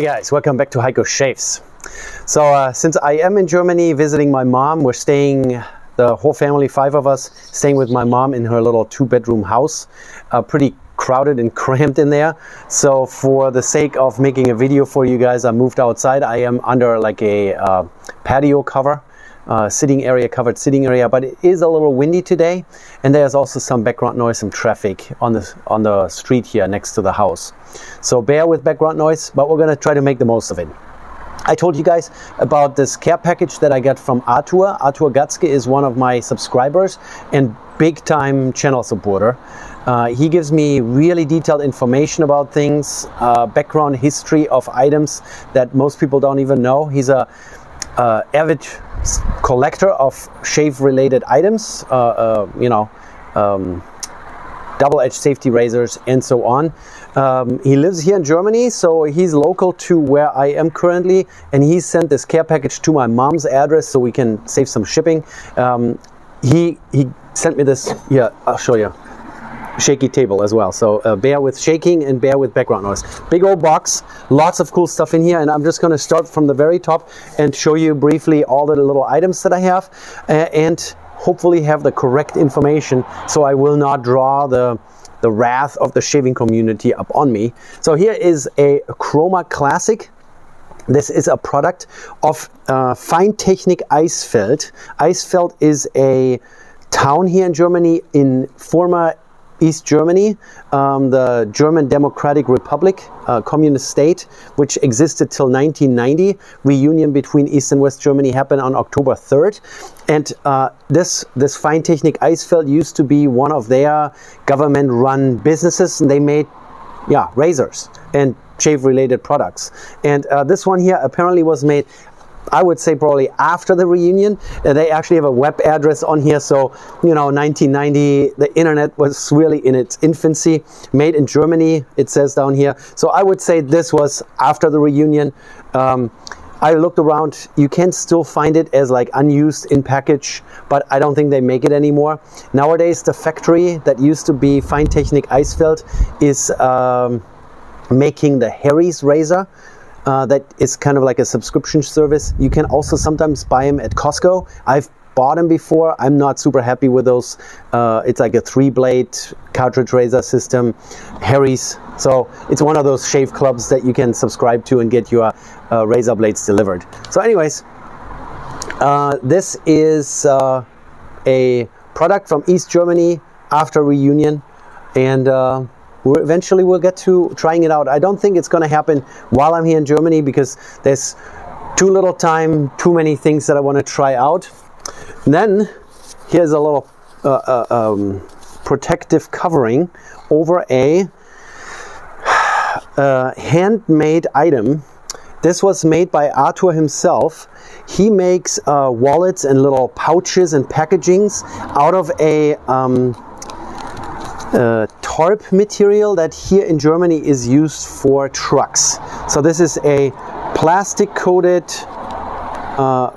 Hey guys, welcome back to Heiko Shaves. So since I am in Germany visiting my mom, we're staying, the whole family, 5 of us, staying with my mom in her little 2-bedroom house. Pretty crowded and cramped in there. So for the sake of making a video for you guys, I moved outside. I am under like a patio cover. Covered sitting area, but it is a little windy today, and there's also some background noise, some traffic on the street here next to the house. So bear with background noise, but we're gonna try to make the most of it. I told you guys about this care package that I got from Artur. Artur Gatzke is one of my subscribers and big time channel supporter. He gives me really detailed information about things, background history of items that most people don't even know. He's a avid collector of shave related items, double-edged safety razors and so on. He lives here in Germany, so he's local to where I am currently, and he sent this care package to my mom's address so we can save some shipping. He sent me this, yeah, I'll show you, shaky table as well, so bear with shaking and bear with background noise. Big old box, lots of cool stuff in here, and I'm just going to start from the very top and show you briefly all the little items that I have, and hopefully have the correct information so I will not draw the wrath of the shaving community up on me. So here is a Chroma Classic. This is a product of Feintechnik Eisfeld. Eisfeld is a town here in Germany, in former East Germany, the German Democratic Republic, communist state, which existed till 1990. Reunion between East and West Germany happened on October 3rd. And this Feintechnik Eisfeld used to be one of their government-run businesses, and they made, razors and shave-related products. And this one here apparently was made, I would say, probably after the reunion. They actually have a web address on here, so 1990, the internet was really in its infancy. Made in Germany, it says down here. So I would say this was after the reunion. I looked around, you can still find it as like unused in package, but I don't think they make it anymore. Nowadays, the factory that used to be Feintechnik Eisfeld is making the Harry's razor. That is kind of like a subscription service. You can also sometimes buy them at Costco. I've bought them before. I'm not super happy with those. It's like a 3-blade cartridge razor system, Harry's. So it's one of those shave clubs that you can subscribe to and get your razor blades delivered. So anyways, this is a product from East Germany after reunion, and eventually we'll get to trying it out. I don't think it's going to happen while I'm here in Germany because there's too little time, too many things that I want to try out. And then here's a little protective covering over a handmade item. This was made by Artur himself. He makes wallets and little pouches and packagings out of a tarp material that here in Germany is used for trucks. So this is a plastic coated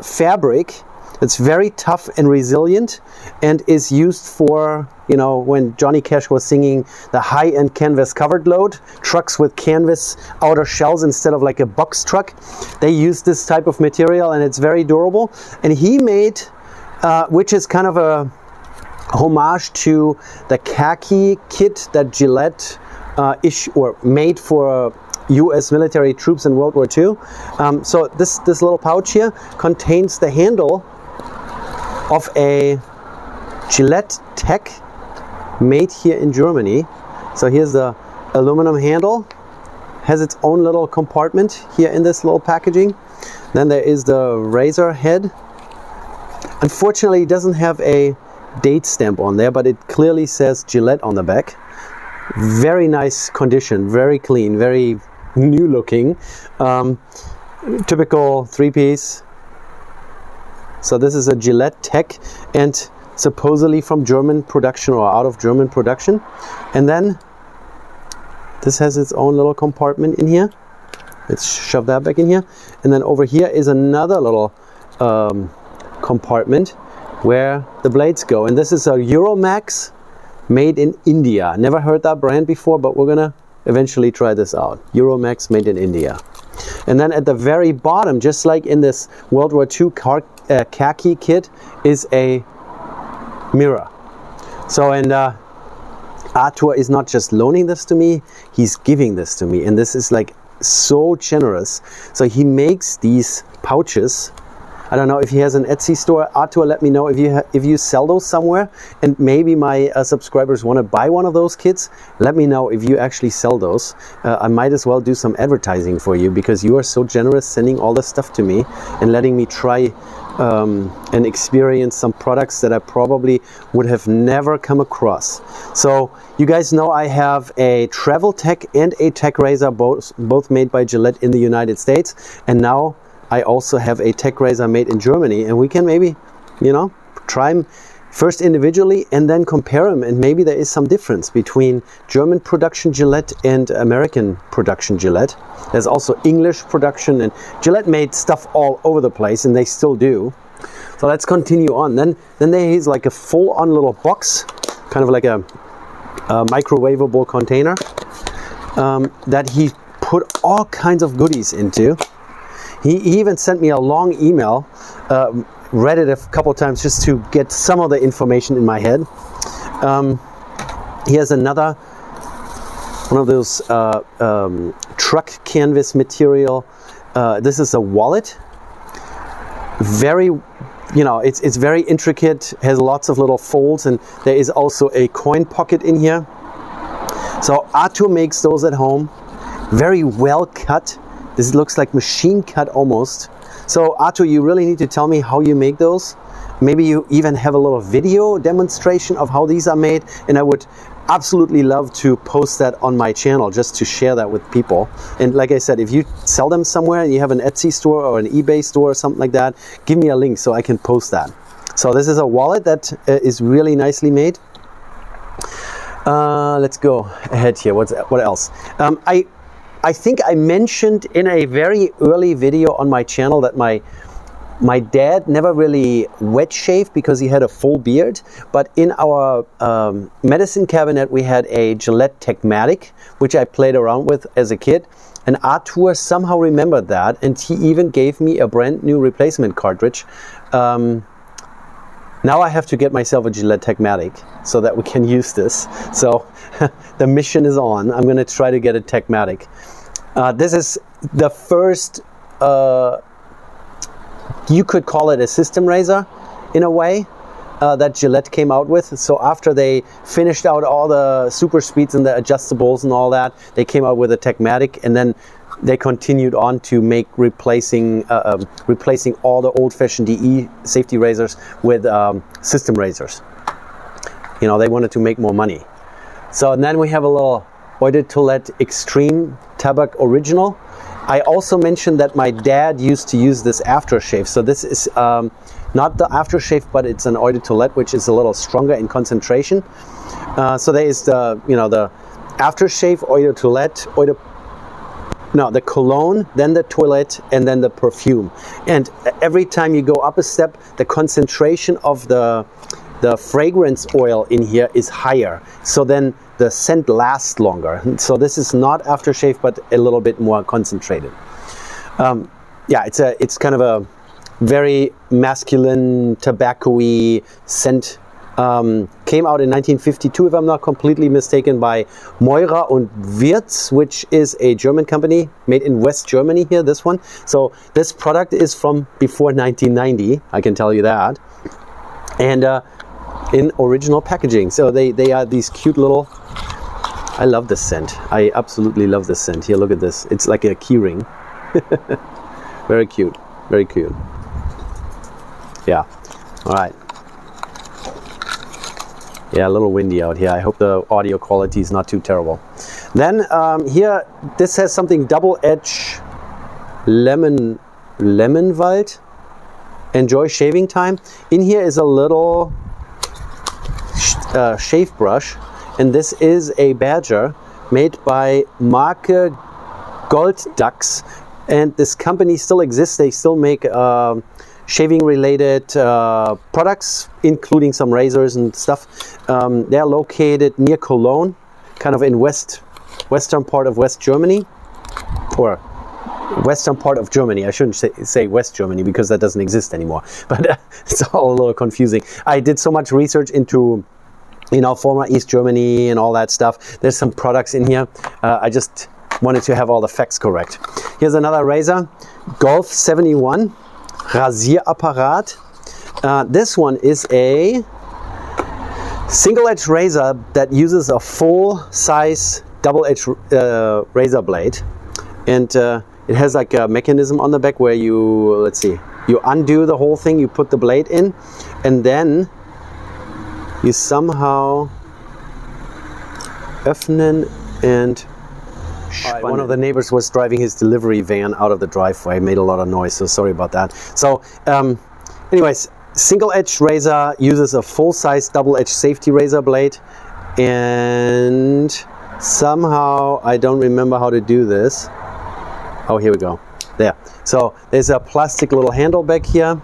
fabric that's very tough and resilient and is used for, when Johnny Cash was singing the high-end canvas covered load, trucks with canvas outer shells instead of like a box truck. They use this type of material and it's very durable. And he made, which is kind of a homage to the khaki kit that Gillette made for US military troops in World War II. So this little pouch here contains the handle of a Gillette Tech made here in Germany. So here's the aluminum handle, has its own little compartment here in this little packaging. Then there is the razor head. Unfortunately, it doesn't have a date stamp on there, but it clearly says Gillette on the back. Very nice condition, very clean, very new looking. Typical 3-piece. So this is a Gillette Tech, and supposedly from German production or out of German production. And then this has its own little compartment in here. Let's shove that back in here. And then over here is another little compartment where the blades go. And this is a Euromax made in India. Never heard that brand before, but we're gonna eventually try this out. Euromax, made in India. And then at the very bottom, just like in this World War II khaki kit, is a mirror. So, and Artur is not just loaning this to me, he's giving this to me. And this is like so generous. So he makes these pouches. I don't know if he has an Etsy store. Artur, let me know if you sell those somewhere, and maybe my subscribers want to buy one of those kits. Let me know if you actually sell those. I might as well do some advertising for you, because you are so generous sending all this stuff to me and letting me try and experience some products that I probably would have never come across. So you guys know I have a travel tech and a tech razor, both made by Gillette in the United States, and now I also have a tech razor made in Germany, and we can maybe, you know, try them first individually and then compare them, and maybe there is some difference between German production Gillette and American production Gillette. There's also English production, and Gillette made stuff all over the place, and they still do. So let's continue on. Then there is like a full-on little box, kind of like a microwavable container that he put all kinds of goodies into. He even sent me a long email, read it a couple times just to get some of the information in my head. Here's another one of those truck canvas material. This is a wallet. Very, you know, it's very intricate, has lots of little folds, and there is also a coin pocket in here. So Artur makes those at home, very well cut. This looks like machine cut almost. So Artur, you really need to tell me how you make those. Maybe you even have a little video demonstration of how these are made, and I would absolutely love to post that on my channel just to share that with people. And like I said, if you sell them somewhere and you have an Etsy store or an eBay store or something like that, give me a link so I can post that. So this is a wallet that is really nicely made. Let's go ahead here. What else? I think I mentioned in a very early video on my channel that my dad never really wet shaved because he had a full beard, but in our medicine cabinet we had a Gillette Techmatic, which I played around with as a kid, and Artur somehow remembered that, and he even gave me a brand new replacement cartridge. Now I have to get myself a Gillette Techmatic so that we can use this. So the mission is on. I'm going to try to get a Techmatic. This is the first, you could call it a system razor in a way, that Gillette came out with. So after they finished out all the super speeds and the adjustables and all that, they came out with a Techmatic, and then they continued on to make replacing all the old-fashioned DE safety razors with system razors. You know, they wanted to make more money. So, and then we have a little Eau de Toilette Extreme Tabak Original. I also mentioned that my dad used to use this aftershave. So this is not the aftershave, but it's an Eau de Toilette, which is a little stronger in concentration. So there is the, you know, the aftershave, Eau de Toilette, the cologne, then the toilette, and then the perfume. And every time you go up a step, the concentration of the fragrance oil in here is higher. So then the scent lasts longer. So this is not aftershave, but a little bit more concentrated. Yeah, it's kind of a very masculine, tobacco-y scent. Came out in 1952, if I'm not completely mistaken, by Meurer und Wirtz, which is a German company made in West Germany here, this one. So this product is from before 1990, I can tell you that. And in original packaging. So they are these cute little, I love this scent. I absolutely love this scent. Here, look at this. It's like a key ring. Very cute, very cute. Yeah, all right. Yeah, a little windy out here. I hope the audio quality is not too terrible. Then here, this has something double-edge Lemonwald. Enjoy shaving time. In here is a little shave brush, and this is a badger made by Marke Golddachs, and this company still exists. They still make shaving related products, including some razors and stuff. They're located near Cologne, kind of in West western part of West Germany, or western part of Germany. I shouldn't say West Germany because that doesn't exist anymore, but it's all a little confusing. I did so much research into, you know, former East Germany and all that stuff. There's some products in here. I just wanted to have all the facts correct. Here's another razor, Golf 71 Rasierapparat. This one is a single edge razor that uses a full size double edge razor blade, and it has like a mechanism on the back where you, let's see, you undo the whole thing, you put the blade in, and then you somehow öffnen and spannen. One of the neighbors was driving his delivery van out of the driveway, made a lot of noise, so sorry about that. So anyways, single edge razor uses a full size double edge safety razor blade, and somehow I don't remember how to do this. Oh, here we go. There. So there's a plastic little handle back here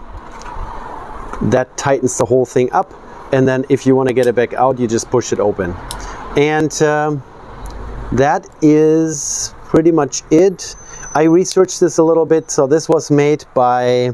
that tightens the whole thing up, and then if you want to get it back out, you just push it open. And that is pretty much it. I researched this a little bit. So this was made by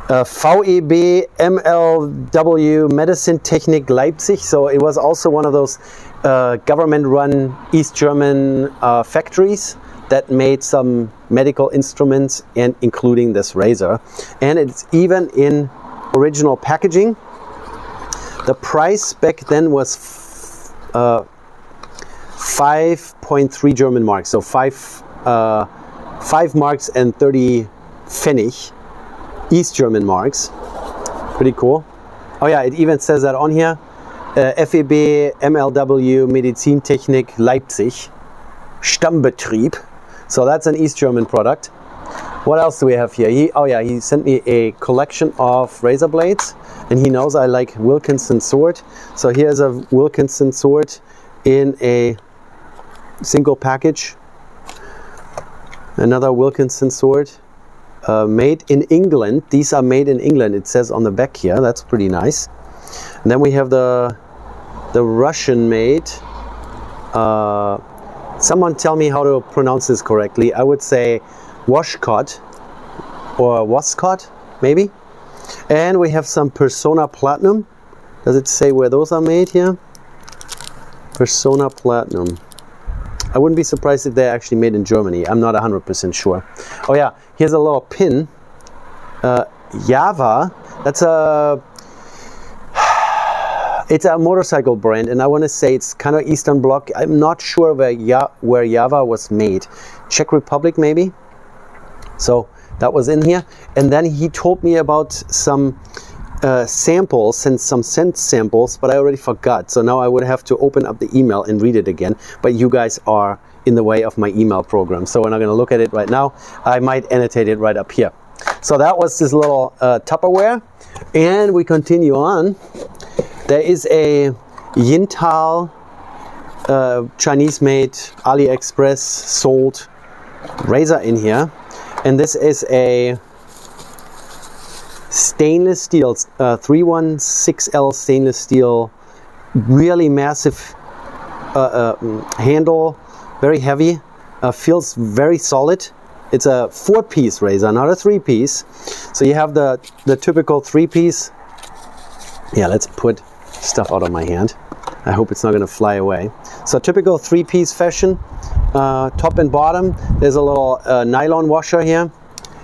VEB MLW Medicine Technik Leipzig. So it was also one of those government-run East German factories that made some medical instruments, and including this razor. And it's even in original packaging. The price back then was 5.3 German marks, so 5 marks and 30 Pfennig, East German marks. Pretty cool. Oh yeah, it even says that on here. VEB MLW Medizintechnik Leipzig Stammbetrieb. So that's an East German product. What else do we have here? He sent me a collection of razor blades, and he knows I like Wilkinson sword. So here's a Wilkinson sword in a single package. Another Wilkinson sword, made in England. These are made in England, it says on the back here. That's pretty nice. And then we have the Russian made. Someone tell me how to pronounce this correctly. I would say Washcott or Wascott, maybe. And we have some Persona Platinum. Does it say where those are made here? Persona Platinum. I wouldn't be surprised if they're actually made in Germany. I'm not 100% sure. Oh yeah, here's a little pin. Java. That's it's a motorcycle brand, and I want to say it's kind of Eastern Bloc. I'm not sure where Java was made. Czech Republic maybe. So that was in here. And then he told me about some samples and some scent samples, but I already forgot. So now I would have to open up the email and read it again. But you guys are in the way of my email program, so we're not going to look at it right now. I might annotate it right up here. So that was this little Tupperware, and we continue on. There is a Yintal Chinese-made, AliExpress sold razor in here, and this is a stainless steel 316L stainless steel, really massive handle, very heavy, feels very solid. It's a 4-piece razor, not a 3-piece. So you have the typical 3-piece. Yeah, let's put stuff out of my hand. I hope it's not going to fly away. So typical 3-piece fashion, top and bottom. There's a little nylon washer here.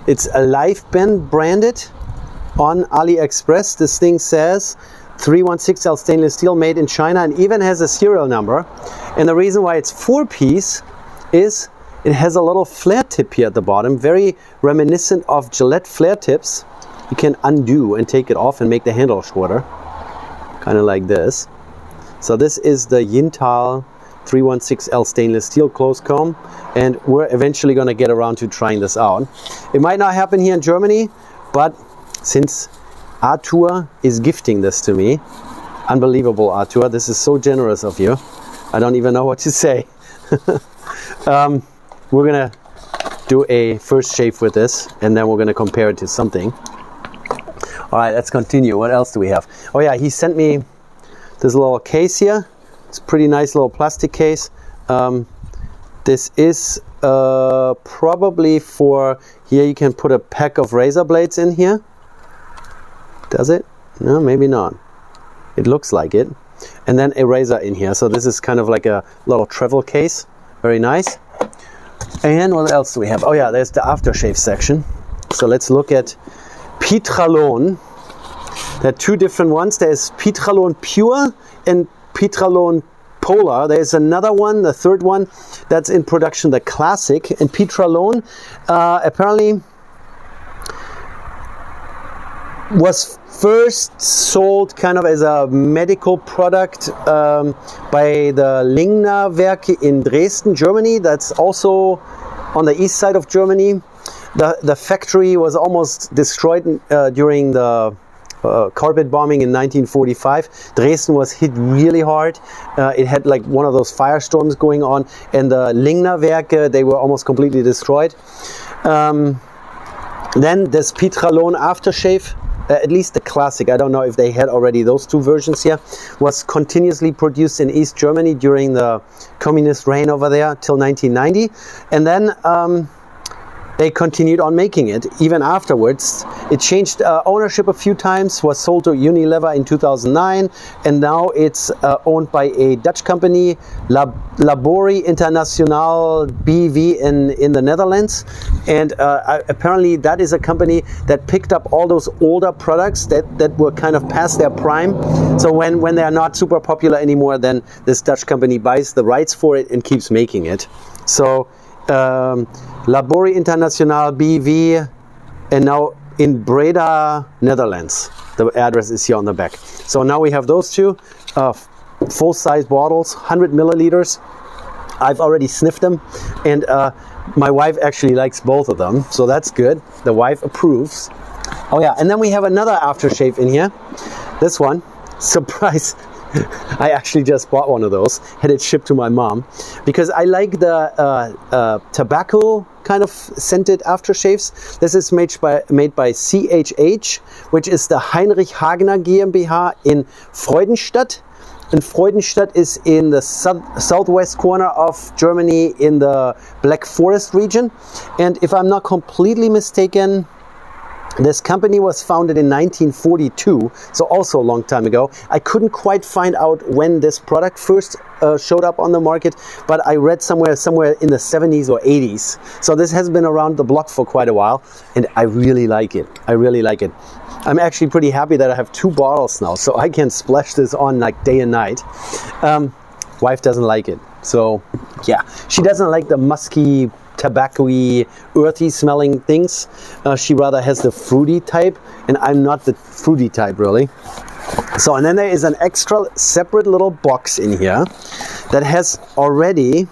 It's a LifeBend branded on AliExpress. This thing says 316L stainless steel, made in China, and even has a serial number. And the reason why it's 4-piece is it has a little flare tip here at the bottom, very reminiscent of Gillette flare tips. You can undo and take it off and make the handle shorter, kind of like this. So this is the Yintal 316L stainless steel close comb, and we're eventually going to get around to trying this out. It might not happen here in Germany, but since Artur is gifting this to me, unbelievable, Artur, this is so generous of you. I don't even know what to say. We're gonna do a first shave with this, and then we're gonna compare it to something. All right, let's continue. What else do we have? Oh yeah, he sent me this little case here. It's a pretty nice little plastic case. This is probably for, here you can put a pack of razor blades in here. Does it? No, maybe not. It looks like it. And then a razor in here. So this is kind of like a little travel case. Very nice. And what else do we have? Oh yeah, there's the aftershave section. So let's look at Petralone. There are two different ones. There's Petralone Pure and Petralone Polar. There's another one, the third one, that's in production, the Classic. And Petralone apparently was first sold kind of as a medical product by the Lingner Werke in Dresden, Germany. That's also on the east side of Germany. The factory was almost destroyed during the carpet bombing in 1945. Dresden was hit really hard. It had like one of those firestorms going on, and the Lingner Werke, they were almost completely destroyed. Then this Petralone aftershave, at least the Classic, I don't know if they had already those two versions here, was continuously produced in East Germany during the communist reign over there till 1990. And then they continued on making it even afterwards. It changed ownership a few times, was sold to Unilever in 2009, and now it's owned by a Dutch company, Laborie Internationale BV in the Netherlands. And apparently that is a company that picked up all those older products that were kind of past their prime. So when they are not super popular anymore, then this Dutch company buys the rights for it and keeps making it. So Laborie Internationale BV, and now in Breda, Netherlands. The address is here on the back. So now we have those two full-size bottles, 100 milliliters. I've already sniffed them, and my wife actually likes both of them, so that's good. The wife approves. Oh yeah, and then we have another aftershave in here. This one, surprise. I actually just bought one of those, had it shipped to my mom, because I like the tobacco kind of scented aftershaves. This is made by CHH, which is the Heinrich Hagner GmbH in Freudenstadt. And Freudenstadt is in the southwest corner of Germany in the Black Forest region. And if I'm not completely mistaken, this company was founded in 1942, so also a long time ago. I couldn't quite find out when this product first showed up on the market, but I read somewhere in the 70s or 80s. So this has been around the block for quite a while, and I really like it. I really like it. I'm actually pretty happy that I have 2 bottles now, so I can splash this on like day and night. Wife doesn't like it, so yeah, she doesn't like the musky, tobacco-y, earthy smelling things. She rather has the fruity type, and I'm not the fruity type really. So, and then there is an extra separate little box in here that has already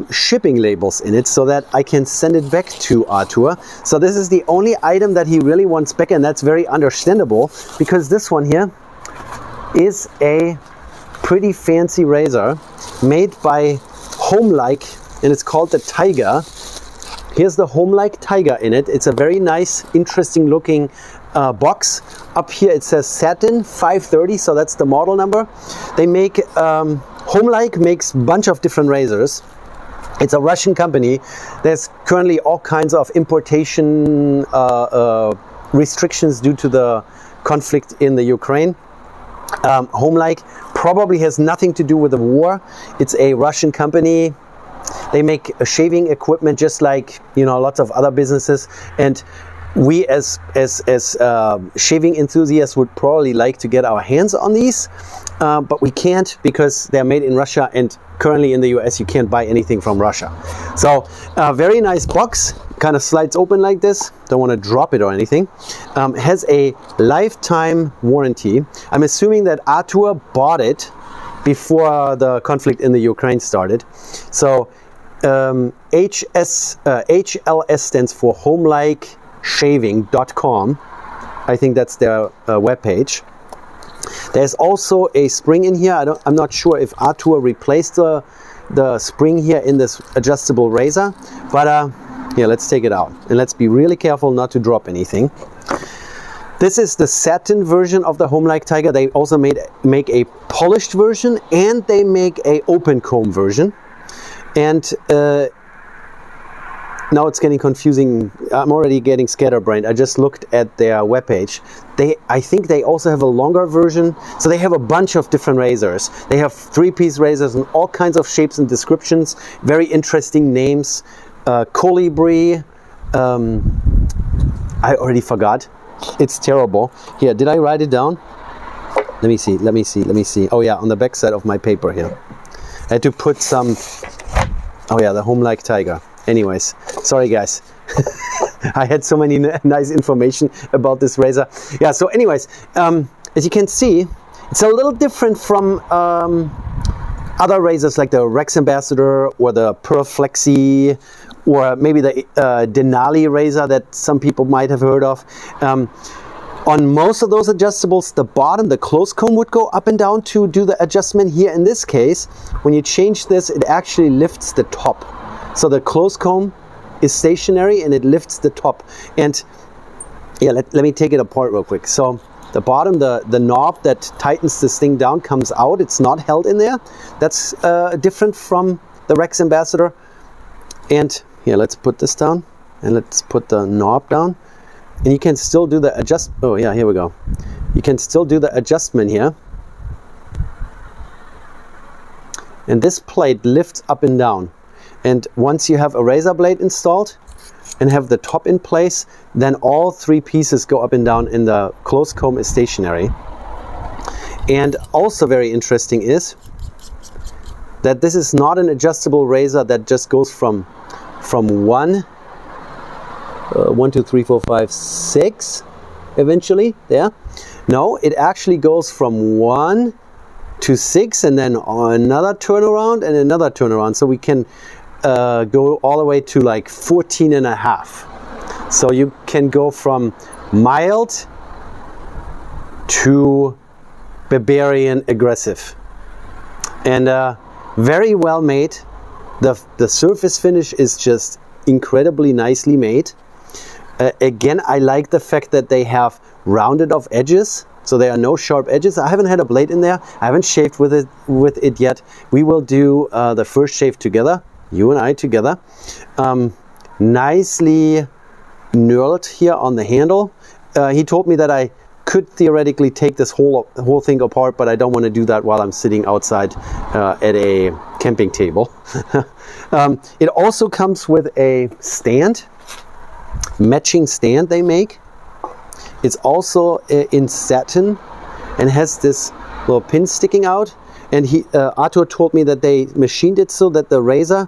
shipping labels in it, so that I can send it back to Artur. So this is the only item that he really wants back, and that's very understandable, because this one here is a pretty fancy razor made by Homelike, and it's called the Tiger. Here's the Homelike Tiger in it. It's a very nice, interesting looking box. Up here it says Satin 530, so that's the model number. They make, Homelike makes a bunch of different razors. It's a Russian company. There's currently all kinds of importation restrictions due to the conflict in the Ukraine. Homelike probably has nothing to do with the war. It's a Russian company. They make shaving equipment just like, you know, lots of other businesses, and we as shaving enthusiasts would probably like to get our hands on these, but we can't, because they're made in Russia, and currently in the US you can't buy anything from Russia. So very nice box, kind of slides open like this. Don't want to drop it or anything. Has a lifetime warranty. I'm assuming that Artur bought it before the conflict in the Ukraine started. So HLS stands for homelike-shaving.com. I think that's their webpage. There's also a spring in here. I'm not sure if Artur replaced the spring here in this adjustable razor, but yeah, let's take it out, and let's be really careful not to drop anything. This is the satin version of the Homelike Tiger. They also make a polished version, and they make a open comb version. And now it's getting confusing. I'm already getting scatterbrained. I just looked at their webpage. I think they also have a longer version. So they have a bunch of different razors. They have 3-piece razors in all kinds of shapes and descriptions. Very interesting names. Colibri. I already forgot. It's terrible. Here, did I write it down? Let me see. Oh yeah, on the back side of my paper here. I had to put some, oh yeah, the home-like tiger. Anyways, sorry guys. I had so many nice information about this razor. Yeah, so anyways, as you can see, it's a little different from other razors like the Rex Ambassador or the Pearl Flexi, or maybe the Denali razor that some people might have heard of. On most of those adjustables, the bottom, the close comb would go up and down to do the adjustment. Here in this case, when you change this, it actually lifts the top. So the close comb is stationary and it lifts the top. And yeah, let me take it apart real quick. So the bottom, the knob that tightens this thing down comes out. It's not held in there. That's different from the Rex Ambassador. And here, let's put this down and let's put the knob down. And you can still do the oh yeah, here we go. You can still do the adjustment here. And this plate lifts up and down. And once you have a razor blade installed and have the top in place, then all 3 pieces go up and down and the close comb is stationary. And also very interesting is that this is not an adjustable razor that just goes from 1, 2, 3, 4, 5, 6 eventually there. No, it actually goes from 1 to 6 and then another turnaround and another turnaround. So we can go all the way to like 14 and a half. So you can go from mild to barbarian aggressive. And very well made. The surface finish is just incredibly nicely made. Again, I like the fact that they have rounded off edges, so there are no sharp edges. I haven't had a blade in there. I haven't shaved with it yet. We will do the first shave together, you and I together. Nicely knurled here on the handle. He told me that I could theoretically take this whole thing apart, but I don't want to do that while I'm sitting outside at a camping table. It also comes with a stand, matching stand they make. It's also in satin and has this little pin sticking out. And Artur told me that they machined it so that the razor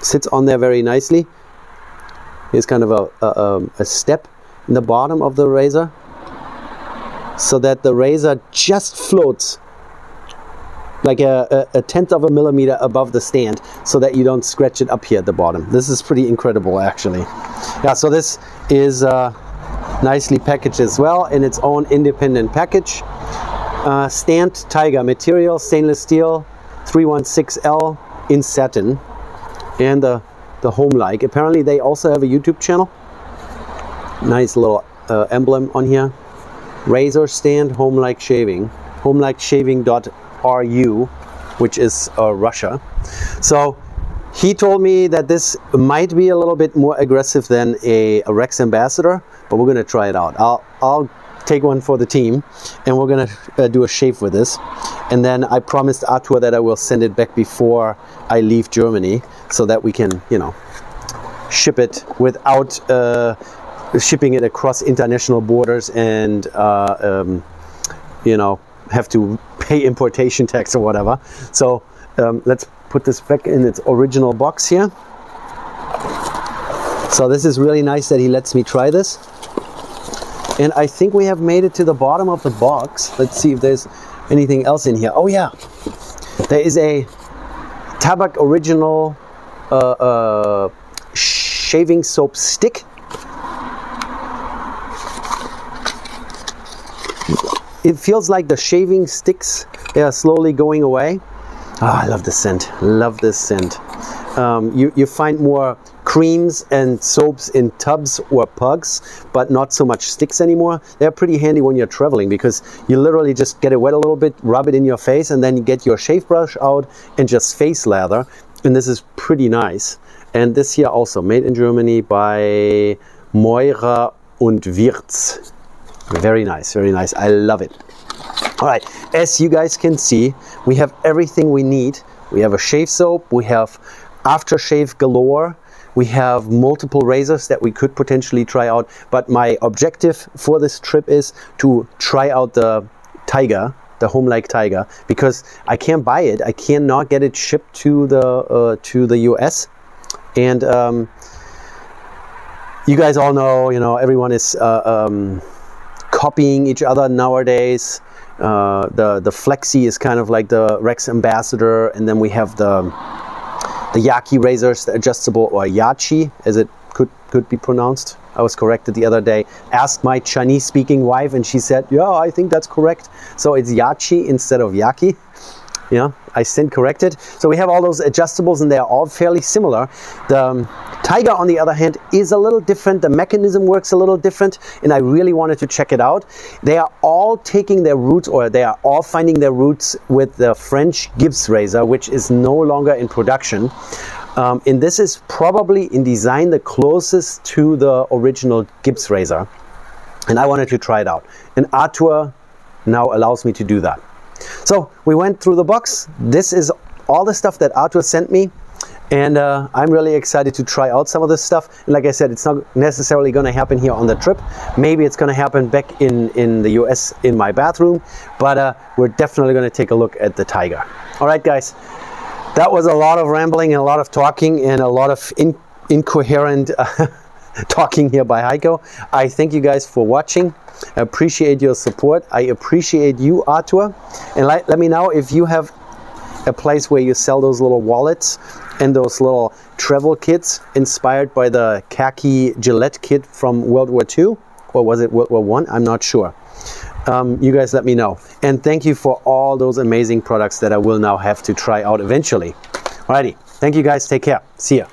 sits on there very nicely. Here's kind of a step in the bottom of the razor, so that the razor just floats like a 1/10 of a millimeter above the stand, so that you don't scratch it up here at the bottom. This is pretty incredible, actually. Yeah, so this is nicely packaged as well in its own independent package. Stand tiger material, stainless steel, 316L in satin, and the home-like. Apparently they also have a YouTube channel. Nice little emblem on here. Razor stand, home-like shaving, homelikeshaving.ru, which is Russia. So he told me that this might be a little bit more aggressive than a Rex Ambassador, but we're gonna try it out. I'll take one for the team, and we're gonna do a shave with this. And then I promised Artur that I will send it back before I leave Germany, so that we can, you know, ship it without shipping it across international borders and you know, have to pay importation tax or whatever. So let's put this back in its original box here. So this is really nice that he lets me try this. And I think we have made it to the bottom of the box. Let's see if there's anything else in here. Oh yeah, there is a Tabak Original shaving soap stick. It feels like the shaving sticks are slowly going away. Oh, I love this scent. Love this scent. You find more creams and soaps in tubs or pugs, but not so much sticks anymore. They're pretty handy when you're traveling because you literally just get it wet a little bit, rub it in your face, and then you get your shave brush out and just face lather. And this is pretty nice. And this here also made in Germany by Meurer und Wirtz. Very nice, very nice. I love it. All right, as you guys can see, we have everything we need. We have a shave soap, we have aftershave galore, we have multiple razors that we could potentially try out, but my objective for this trip is to try out the Tiger, the Home-like Tiger, because I can't buy it. I cannot get it shipped to the US, and you guys all know, you know, everyone is copying each other nowadays. The Flexi is kind of like the Rex ambassador, and then we have the Yaki razors, the adjustable, or Yachi as it could be pronounced. I was corrected the other day. Asked my Chinese speaking wife and she said, yeah, I think that's correct. So it's Yachi instead of Yaki. Yeah, I stand corrected. So we have all those adjustables and they are all fairly similar. The Tiger, on the other hand, is a little different. The mechanism works a little different, and I really wanted to check it out. They are all taking their roots, or they are all finding their roots with the French Gibbs razor, which is no longer in production. And this is probably in design the closest to the original Gibbs razor. And I wanted to try it out. And Artur now allows me to do that. So we went through the box. This is all the stuff that Artur sent me. And I'm really excited to try out some of this stuff. And like I said, it's not necessarily going to happen here on the trip. Maybe it's going to happen back in the US in my bathroom. But we're definitely going to take a look at the Tiger. All right, guys. That was a lot of rambling and a lot of talking and a lot of incoherent talking here by Heiko. I thank you guys for watching. I appreciate your support. I appreciate you, Artur. And let me know if you have a place where you sell those little wallets and those little travel kits inspired by the khaki Gillette kit from World War II. Or was it World War I? I'm not sure. You guys let me know. And thank you for all those amazing products that I will now have to try out eventually. Alrighty. Thank you guys. Take care. See ya.